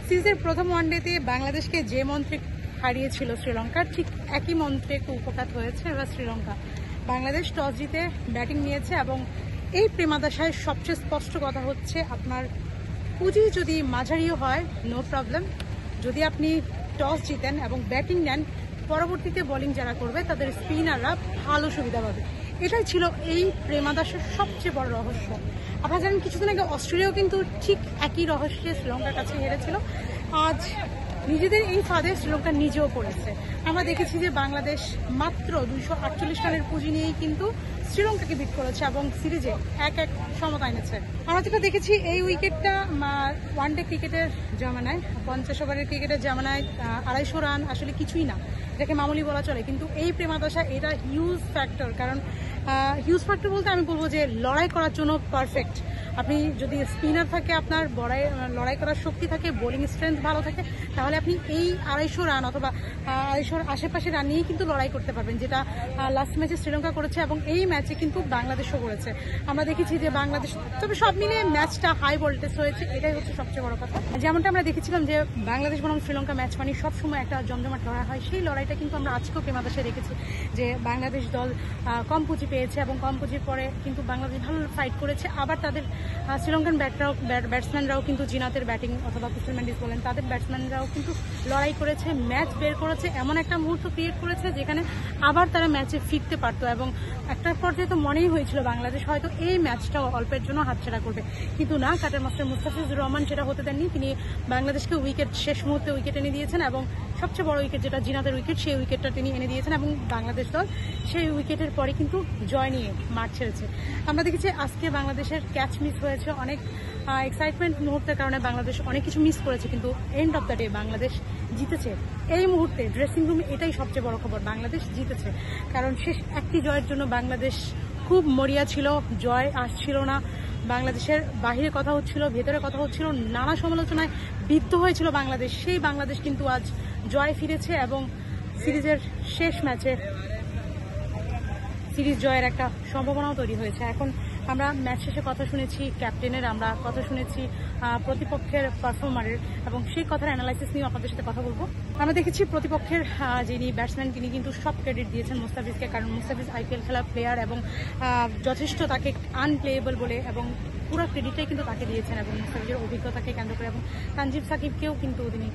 সিরিজের প্রথম ওয়ানডেতে বাংলাদেশকে যে মন্ত্রে হারিয়েছিল শ্রীলঙ্কার, ঠিক একই মন্ত্রে কুপকাত হয়েছে এবার শ্রীলঙ্কা। বাংলাদেশ টস জিতে ব্যাটিং নিয়েছে এবং এই প্রেমাদশায় সবচেয়ে স্পষ্ট কথা হচ্ছে, আপনার পুঁজি যদি মাঝারিও হয় নো প্রবলেম, যদি আপনি টস জিতেন এবং ব্যাটিং নেন, পরবর্তীতে বোলিং যারা করবে তাদের স্পিনাররা ভালো সুবিধা পাবে। এটাই ছিল এই প্রেমাদশার সবচেয়ে বড় রহস্য। আপনারা জানেন কিছুদিন আগে অস্ট্রেলিয়াও কিন্তু ঠিক একই রহস্যে শ্রীলঙ্কার কাছে হেরেছিল। আজ নিজেদের এই ফাঁদে শ্রীলঙ্কা নিজেও পড়েছে। আমরা দেখেছি যে বাংলাদেশ মাত্র 248 রানের পুঁজি নিয়েই কিন্তু শ্রীলঙ্কাকে বিট করেছে এবং সিরিজে 1-1 সমতা এনেছে। আমরা যেটা দেখেছি এই উইকেটটা ওয়ানডে ক্রিকেটের জামানায়, 50 ওভারের ক্রিকেটের জামানায় 250 রান আসলে কিছুই না, এটাকে মামুলি বলা চলে, কিন্তু এই প্রেমাদশা এটা হিউজ ফ্যাক্টর। কারণ হিউজ ফ্যাক্টর বলতে আমি বলবো যে লড়াই করার জন্য পারফেক্ট। আপনি যদি স্পিনার থাকে, আপনার লড়াই করার শক্তি থাকে, বোলিং স্ট্রেংথ ভালো থাকে, তাহলে আপনি এই 250 রান অথবা 250-র আশেপাশে রান নিয়েই কিন্তু লড়াই করতে পারবেন, যেটা লাস্ট ম্যাচে শ্রীলঙ্কা করেছে এবং এই ম্যাচে কিন্তু বাংলাদেশও করেছে। আমরা দেখেছি যে বাংলাদেশ, তবে সব মিলিয়ে ম্যাচটা হাই ভোল্টেজ হয়েছে, এটাই হচ্ছে সবচেয়ে বড় কথা। যেমনটা আমরা দেখেছিলাম যে বাংলাদেশ বনাম শ্রীলঙ্কা ম্যাচ মানে সবসময় একটা জমজমাট লড়াই হয়, সেই লড়াইটা কিন্তু আমরা আজকেও প্রেমাদশায় দেখেছি যে বাংলাদেশ দল কম পুঁজি পেয়েছে এবং কম পুঁজির পরে কিন্তু বাংলাদেশ ভালো ফাইট করেছে। আবার তাদের শ্রীলঙ্কান ব্যাটসম্যানরাও কিন্তু জিনাতের ব্যাটিং অথবা কুশল মেন্ডিস বলেন, তাদের ব্যাটসম্যানরাও কিন্তু লড়াই করেছে, ম্যাচ বের করেছে, এমন একটা মুহূর্ত ক্রিয়েট করেছে যেখানে আবার তারা ম্যাচে ফিরতে পারতো। এবং একটা পর্যায়ে তো মনেই হয়েছিল বাংলাদেশ হয়তো এই ম্যাচটাও অল্পের জন্য হাতছাড়া করবে, কিন্তু না, কাটার মাস্টার মুস্তাফিজুর রহমান সেটা হতে দেননি। তিনি বাংলাদেশকে শেষ মুহূর্তে উইকেট এনে দিয়েছেন এবং সবচেয়ে বড় উইকেট যেটা জিনাতের উইকেট, সেই উইকেটটা তিনি এনে দিয়েছেন এবং বাংলাদেশ দল সেই উইকেটের পরে কিন্তু জয় নিয়ে মাঠ ছেড়েছে। আমরা দেখেছি আজকে বাংলাদেশের ক্যাচ মিস হয়েছে, অনেক এক্সাইটমেন্ট মুহূর্তের কারণে বাংলাদেশ অনেক কিছু মিস করেছে, কিন্তু end of the day Bangladesh জিতেছে। এই মুহূর্তে ড্রেসিং রুমে এটাই সবচেয়ে বড় খবর, বাংলাদেশ জিতেছে। কারণ শেষ একটি জয়ের জন্য বাংলাদেশ খুব মরিয়া ছিল, জয় আসছিল না, বাংলাদেশের বাহিরে কথা হচ্ছিল, ভেতরে কথা হচ্ছিল, নানা সমালোচনায় বিদ্ধ হয়েছিল বাংলাদেশ। সেই বাংলাদেশ কিন্তু আজ জয় ফিরেছে এবং সিরিজের শেষ ম্যাচে সিরিজ জয়ের একটা সম্ভাবনাও তৈরি হয়েছে। এখন আমরা ম্যাচ শেষে কথা শুনেছি ক্যাপ্টেনের, আমরা কথা শুনেছি প্রতিপক্ষের পারফর্মারের, এবং সেই কথার অ্যানালাইসিস নিয়ে আপনাদের সাথে কথা বলবো। আমরা দেখেছি প্রতিপক্ষের যিনি ব্যাটসম্যান তিনি কিন্তু সব ক্রেডিট দিয়েছেন মুস্তাফিজকে, কারণ মুস্তাফিজ আইপিএল খেলা প্লেয়ার এবং যথেষ্ট তাকে আনপ্লেয়েবল বলে এবং পুরো ক্রেডিটটাই কিন্তু তাকে দিয়েছেন এবং মুস্তাফিজের অভিজ্ঞতাকে কেন্দ্র করে, এবং তানজিব সাকিবকেও কিন্তু তিনি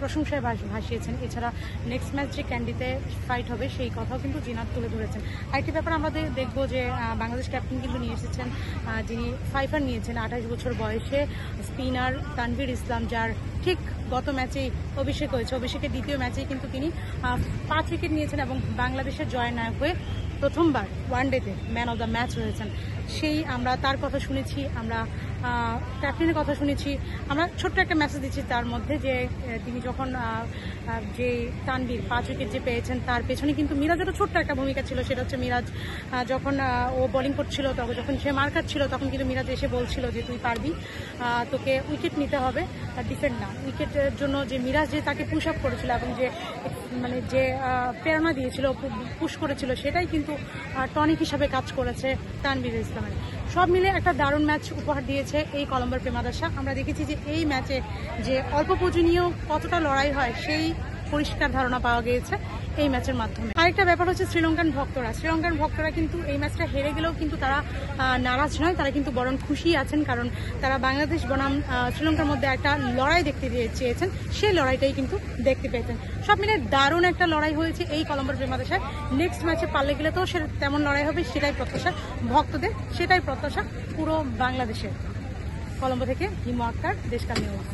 প্রশংসায় ভাসিয়েছেন। এছাড়া নেক্সট ম্যাচ যে ক্যান্ডিতে ফাইট হবে সেই কথাও কিন্তু জিনাত তুলে ধরেছেন। আরেকটি ব্যাপার আমাদের দেখবো যে বাংলাদেশ ক্যাপ্টেন কিন্তু নিয়ে এসেছেন যিনি ফাইফার নিয়েছেন 28 বছর বয়সে স্পিনার তানভীর ইসলাম, যার ঠিক গত ম্যাচেই অভিষেক হয়েছে, অভিষেকের দ্বিতীয় ম্যাচেই কিন্তু তিনি 5 উইকেট নিয়েছেন এবং বাংলাদেশের জয়ের নায়ক হয়ে প্রথমবার ওয়ানডেতে ম্যান অফ দ্য ম্যাচ হয়েছেন। সেই আমরা তার কথা শুনেছি, আমরা ক্যাপ্টেনের কথা শুনেছি। আমরা ছোট্ট একটা মেসেজ দিচ্ছি তার মধ্যে যে তিনি যখন যে তানভীর 5 উইকেট যে পেয়েছেন তার পেছনে কিন্তু মিরাজেরও ছোট্ট একটা ভূমিকা ছিল। সেটা হচ্ছে মিরাজ যখন ও বোলিং করছিল, তখন যখন সে মার্কার ছিল, তখন কিন্তু মিরাজ এসে বলছিল যে তুই পারবি, তোকে উইকেট নিতে হবে, ডিফেন্ড না। উইকেটের জন্য যে মিরাজ যে তাকে পুশ আপ করেছিল এবং যে যে প্রেরণা দিয়েছিল, পুশ করেছিল, সেটাই কিন্তু টনিক হিসাবে কাজ করেছে তানভীর ইসলামের। সব মিলে একটা দারুণ ম্যাচ উপহার দিয়েছে এই কলম্বোর প্রেমাদশা। আমরা দেখেছি যে এই ম্যাচে যে অল্প পুঁজি নিয়েও কতটা লড়াই হয় সেই পরিষ্কার ধারণা পাওয়া গিয়েছে এই ম্যাচের মাধ্যমে। আরেকটা ব্যাপার হচ্ছে শ্রীলঙ্কান ভক্তরা কিন্তু এই ম্যাচটা হেরে গেলেও কিন্তু তারা নারাজ নয়, তারা কিন্তু বরং খুশি আছেন, কারণ তারা বাংলাদেশ বনাম শ্রীলঙ্কার মধ্যে একটা লড়াই দেখতে চেয়েছেন, সেই লড়াইটাই কিন্তু দেখতে পেয়েছেন। সব মিলে দারুণ একটা লড়াই হয়েছে এই কলম্বোর প্রেমাদশায়। নেক্সট ম্যাচে পারলে গেলে তো সে তেমন লড়াই হবে, সেটাই প্রত্যাশা ভক্তদের, সেটাই প্রত্যাশা পুরো বাংলাদেশের। কলম্বো থেকে হিমু আক্তার, দেশকাল নিউজ।